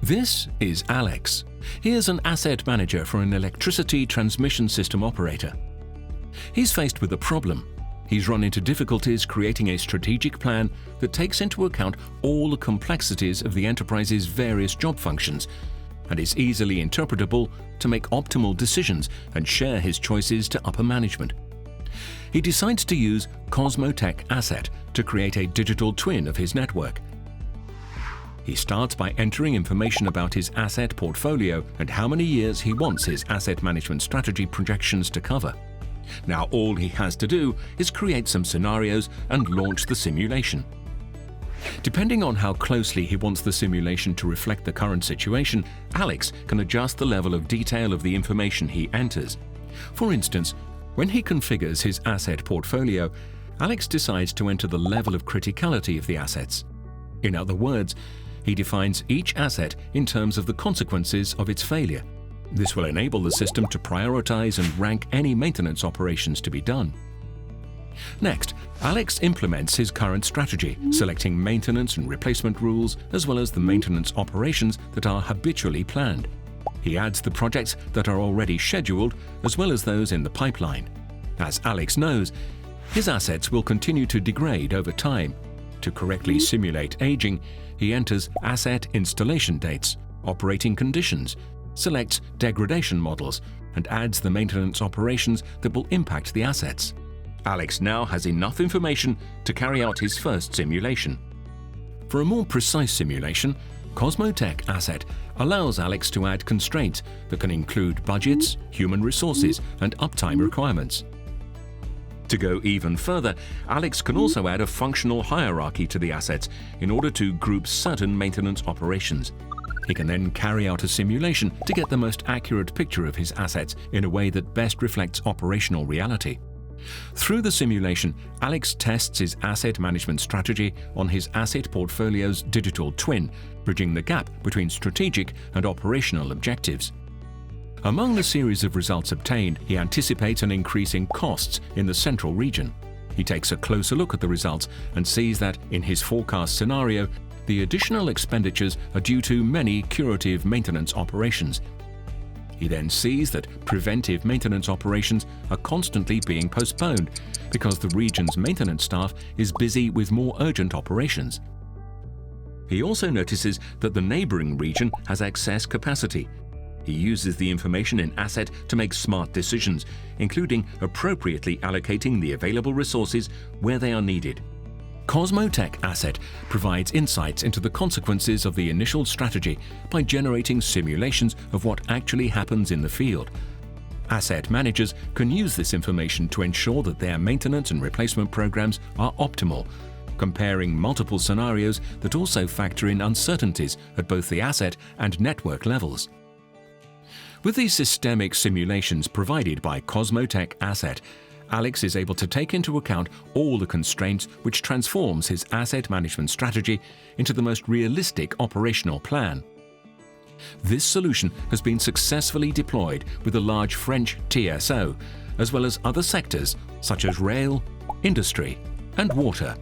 This is Alex. He is an asset manager for an electricity transmission system operator. He's faced with a problem. He's run into difficulties creating a strategic plan that takes into account all the complexities of the enterprise's various job functions and is easily interpretable to make optimal decisions and share his choices to upper management. He decides to use Cosmo Tech Asset to create a digital twin of his network. He starts by entering information about his asset portfolio and how many years he wants his asset management strategy projections to cover. Now all he has to do is create some scenarios and launch the simulation. Depending on how closely he wants the simulation to reflect the current situation, Alex can adjust the level of detail of the information he enters. For instance, when he configures his asset portfolio, Alex decides to enter the level of criticality of the assets. In other words, he defines each asset in terms of the consequences of its failure. This will enable the system to prioritize and rank any maintenance operations to be done. Next, Alex implements his current strategy, selecting maintenance and replacement rules as well as the maintenance operations that are habitually planned. He adds the projects that are already scheduled as well as those in the pipeline. As Alex knows, his assets will continue to degrade over time. To correctly simulate aging, he enters asset installation dates, operating conditions, selects degradation models, and adds the maintenance operations that will impact the assets. Alex now has enough information to carry out his first simulation. For a more precise simulation, Cosmo Tech Asset allows Alex to add constraints that can include budgets, human resources, and uptime requirements. To go even further, Alex can also add a functional hierarchy to the assets in order to group certain maintenance operations. He can then carry out a simulation to get the most accurate picture of his assets in a way that best reflects operational reality. Through the simulation, Alex tests his asset management strategy on his asset portfolio's digital twin, bridging the gap between strategic and operational objectives. Among the series of results obtained, he anticipates an increase in costs in the central region. He takes a closer look at the results and sees that, in his forecast scenario, the additional expenditures are due to many curative maintenance operations. He then sees that preventive maintenance operations are constantly being postponed because the region's maintenance staff is busy with more urgent operations. He also notices that the neighboring region has excess capacity. He uses the information in Asset to make smart decisions, including appropriately allocating the available resources where they are needed. Cosmo Tech Asset provides insights into the consequences of the initial strategy by generating simulations of what actually happens in the field. Asset managers can use this information to ensure that their maintenance and replacement programs are optimal, comparing multiple scenarios that also factor in uncertainties at both the asset and network levels. With these systemic simulations provided by Cosmo Tech Asset, Alex is able to take into account all the constraints, which transforms his asset management strategy into the most realistic operational plan. This solution has been successfully deployed with a large French TSO, as well as other sectors such as rail, industry, and water.